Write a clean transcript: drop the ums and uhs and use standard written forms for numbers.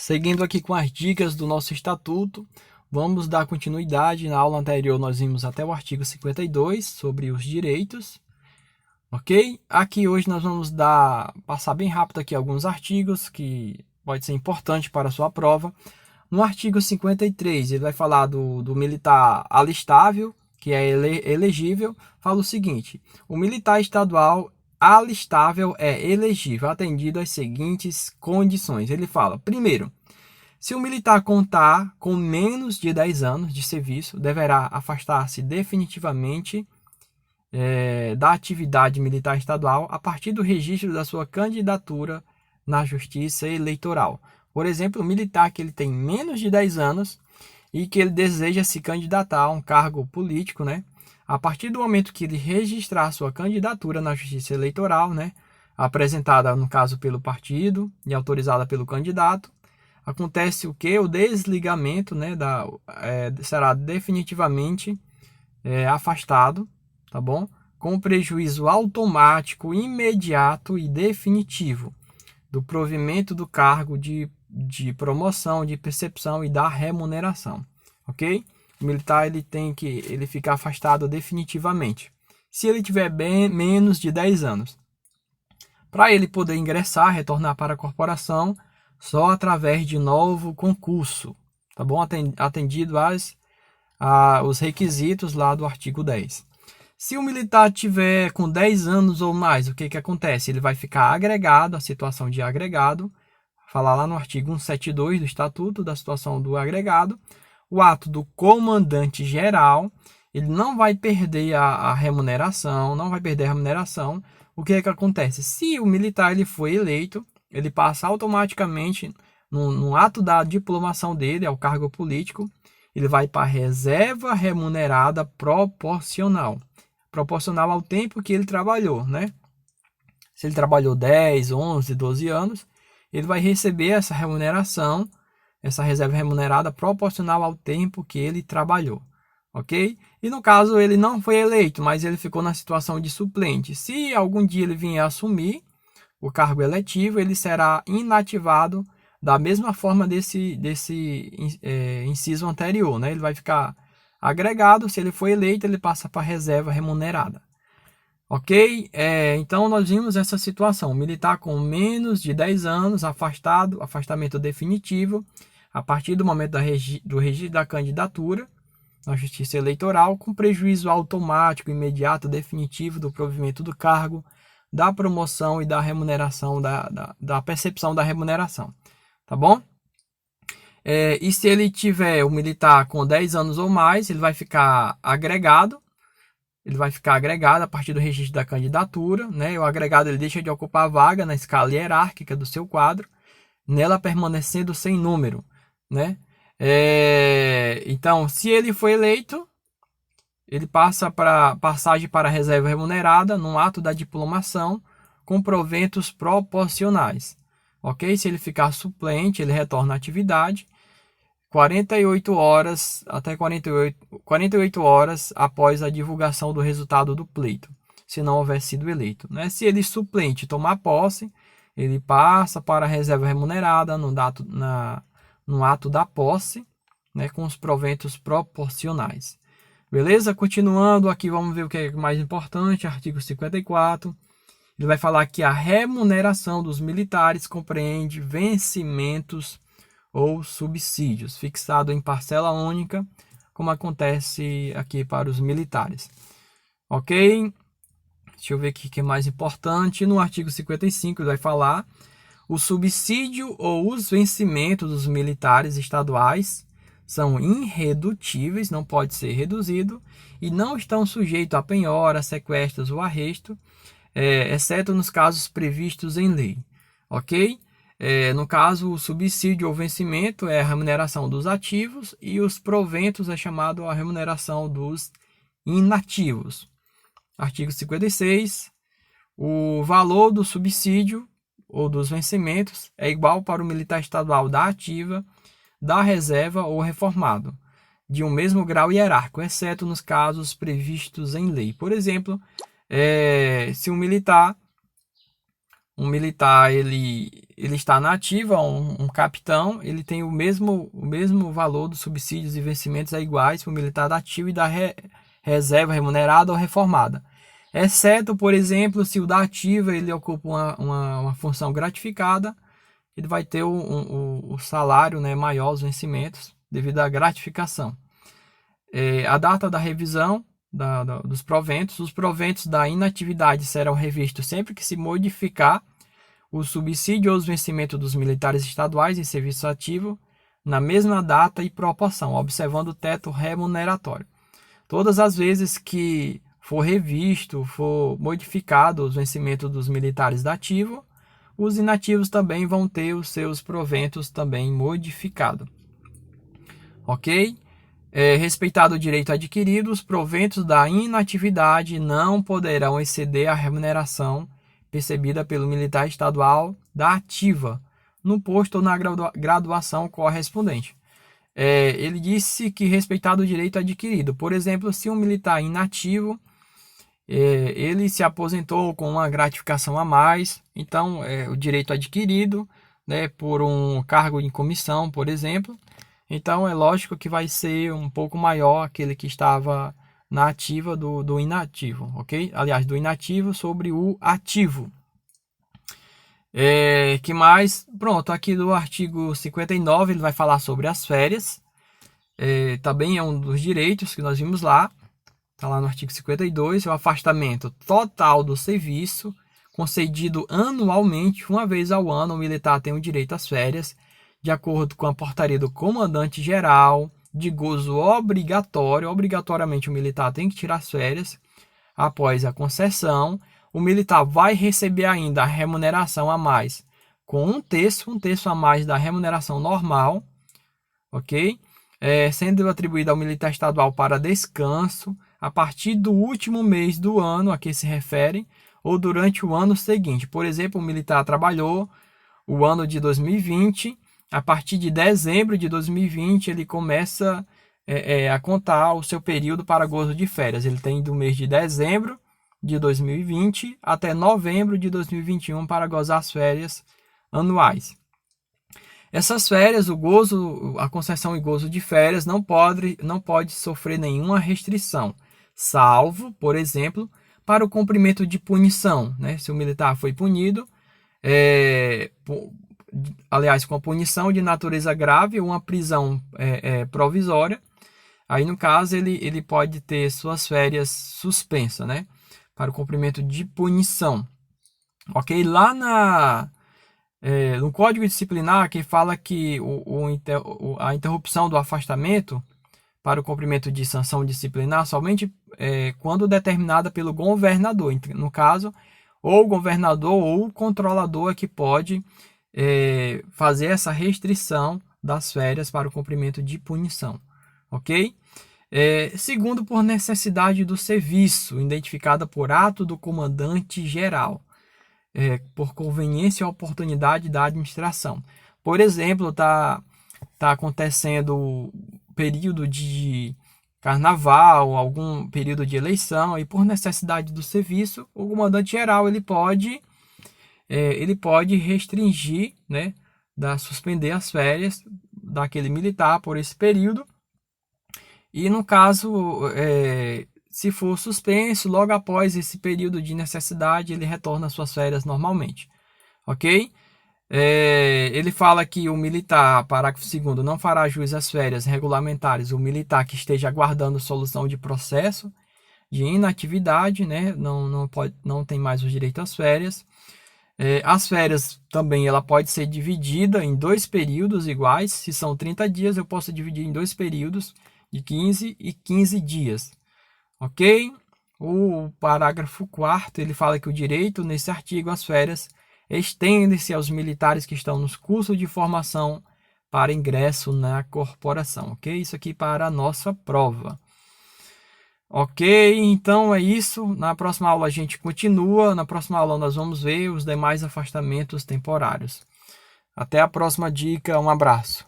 Seguindo aqui com as dicas do nosso estatuto, vamos dar continuidade. Na aula anterior nós vimos até o artigo 52 sobre os direitos, ok? Aqui hoje nós vamos passar bem rápido aqui alguns artigos que pode ser importante para a sua prova. No artigo 53 ele vai falar do militar alistável, que é elegível. Fala o seguinte: o militar estadual alistável é elegível atendido às seguintes condições. Ele fala, primeiro, se o militar contar com menos de 10 anos de serviço, deverá afastar-se definitivamente da atividade militar estadual a partir do registro da sua candidatura na Justiça Eleitoral. Por exemplo, o militar que ele tem menos de 10 anos e que ele deseja se candidatar a um cargo político, né? A partir do momento que ele registrar sua candidatura na Justiça Eleitoral, né, apresentada no caso pelo partido e autorizada pelo candidato, acontece o que? O desligamento, né, será definitivamente afastado, tá bom? Com prejuízo automático, imediato e definitivo do provimento do cargo de promoção, de percepção e da remuneração, ok? O militar ele fica afastado definitivamente. Se ele tiver menos de 10 anos, para ele poder ingressar, retornar para a corporação, só através de novo concurso, tá bom? Atendido os requisitos lá do artigo 10. Se o militar tiver com 10 anos ou mais, o que acontece? Ele vai ficar agregado, a situação de agregado, falar lá no artigo 172 do Estatuto da situação do agregado. O ato do comandante-geral, ele não vai perder a remuneração, não vai perder a remuneração. O que acontece? Se o militar ele foi eleito, ele passa automaticamente, no ato da diplomação dele ao cargo político, ele vai para a reserva remunerada proporcional ao tempo que ele trabalhou, né? Se ele trabalhou 10, 11, 12 anos, ele vai receber essa remuneração, essa reserva remunerada proporcional ao tempo que ele trabalhou, ok? E no caso ele não foi eleito, mas ele ficou na situação de suplente. Se algum dia ele vier assumir o cargo eletivo, ele será inativado da mesma forma desse inciso anterior, né? Ele vai ficar agregado. Se ele for eleito, ele passa para reserva remunerada, ok? Então nós vimos essa situação: militar com menos de 10 anos, afastamento definitivo a partir do momento do registro da candidatura na Justiça Eleitoral, com prejuízo automático, imediato, definitivo do provimento do cargo, da promoção e da remuneração, da percepção da remuneração, tá bom? E se ele tiver o militar com 10 anos ou mais, ele vai ficar agregado. Ele vai ficar agregado a partir do registro da candidatura, né? O agregado ele deixa de ocupar a vaga na escala hierárquica do seu quadro, nela permanecendo sem número, né? Então, se ele for eleito, ele passa para passagem para a reserva remunerada no ato da diplomação com proventos proporcionais, ok? Se ele ficar suplente, ele retorna à atividade 48 horas até 48 horas após a divulgação do resultado do pleito, se não houver sido eleito, né? Se ele suplente tomar posse, ele passa para a reserva remunerada no ato da posse, né, com os proventos proporcionais. Beleza? Continuando aqui, vamos ver o que é mais importante, artigo 54. Ele vai falar que a remuneração dos militares compreende vencimentos ou subsídios, fixado em parcela única, como acontece aqui para os militares. Ok? Deixa eu ver aqui o que é mais importante. No artigo 55 ele vai falar: o subsídio ou os vencimentos dos militares estaduais são irredutíveis, não pode ser reduzido, e não estão sujeitos a penhora, sequestros ou arresto, exceto nos casos previstos em lei. Ok? No caso, o subsídio ou vencimento é a remuneração dos ativos e os proventos é chamado a remuneração dos inativos. Artigo 56. O valor do subsídio ou dos vencimentos é igual para o militar estadual da ativa, da reserva ou reformado, de um mesmo grau hierárquico, exceto nos casos previstos em lei. Por exemplo, se um militar um militar ele está na ativa, um capitão, ele tem o mesmo valor dos subsídios e vencimentos iguais para o militar da ativa e da reserva remunerada ou reformada. Exceto, por exemplo, se o da ativa ele ocupa uma função gratificada, ele vai ter o salário, né, maior, os vencimentos, devido à gratificação. A data da revisão dos proventos. Os proventos da inatividade serão revistos sempre que se modificar o subsídio ou os vencimentos dos militares estaduais em serviço ativo na mesma data e proporção, observando o teto remuneratório. Todas as vezes que for revisto, for modificado os vencimentos dos militares da ativo, os inativos também vão ter os seus proventos também modificados. Ok? Respeitado o direito adquirido, os proventos da inatividade não poderão exceder a remuneração percebida pelo militar estadual da ativa, no posto ou na graduação correspondente. Ele disse que respeitado o direito adquirido. Por exemplo, se um militar inativo, ele se aposentou com uma gratificação a mais, então o direito adquirido, né, por um cargo em comissão, por exemplo, então é lógico que vai ser um pouco maior aquele que estava na ativa do inativo, ok? Aliás, do inativo sobre o ativo. Que mais? Pronto, aqui do artigo 59 ele vai falar sobre as férias. Também é um dos direitos que nós vimos lá. Está lá no artigo 52, o afastamento total do serviço, concedido anualmente, uma vez ao ano, o militar tem o direito às férias, de acordo com a portaria do comandante-geral, de gozo obrigatório. Obrigatoriamente o militar tem que tirar as férias após a concessão. O militar vai receber ainda a remuneração a mais com um terço a mais da remuneração normal, ok? Sendo atribuída ao militar estadual para descanso a partir do último mês do ano a que se refere ou durante o ano seguinte. Por exemplo, o militar trabalhou o ano de 2020, a partir de dezembro de 2020 ele começa a contar o seu período para gozo de férias. Ele tem do mês de dezembro de 2020 até novembro de 2021 para gozar as férias anuais. Essas férias, a concessão e gozo de férias não pode sofrer nenhuma restrição, salvo, por exemplo, para o cumprimento de punição, né? Se o militar foi punido, aliás, com a punição de natureza grave ou uma prisão provisória, aí no caso ele pode ter suas férias suspensas, né? Para o cumprimento de punição. Ok? Lá no Código Disciplinar, que fala que a interrupção do afastamento para o cumprimento de sanção disciplinar somente quando determinada pelo governador. No caso, ou o governador ou o controlador é que pode fazer essa restrição das férias para o cumprimento de punição. Ok? Segundo, por necessidade do serviço, identificada por ato do comandante-geral, por conveniência ou oportunidade da administração. Por exemplo, tá acontecendo período de carnaval, algum período de eleição, e por necessidade do serviço, o comandante-geral ele pode restringir, né, suspender as férias daquele militar por esse período. E no caso, se for suspenso, logo após esse período de necessidade, ele retorna às suas férias normalmente. Ok? Ele fala que o militar, parágrafo 2º, não fará jus às férias regulamentares o militar que esteja aguardando solução de processo de inatividade, né? Não tem mais o direito às férias. As férias também ela pode ser dividida em 2 períodos iguais. Se são 30 dias, eu posso dividir em 2 períodos de 15 e 15 dias. Ok? O parágrafo 4º, ele fala que o direito nesse artigo às férias estende-se aos militares que estão nos cursos de formação para ingresso na corporação. Ok? Isso aqui para a nossa prova. Ok? Então é isso. Na próxima aula a gente continua. Na próxima aula nós vamos ver os demais afastamentos temporários. Até a próxima dica. Um abraço.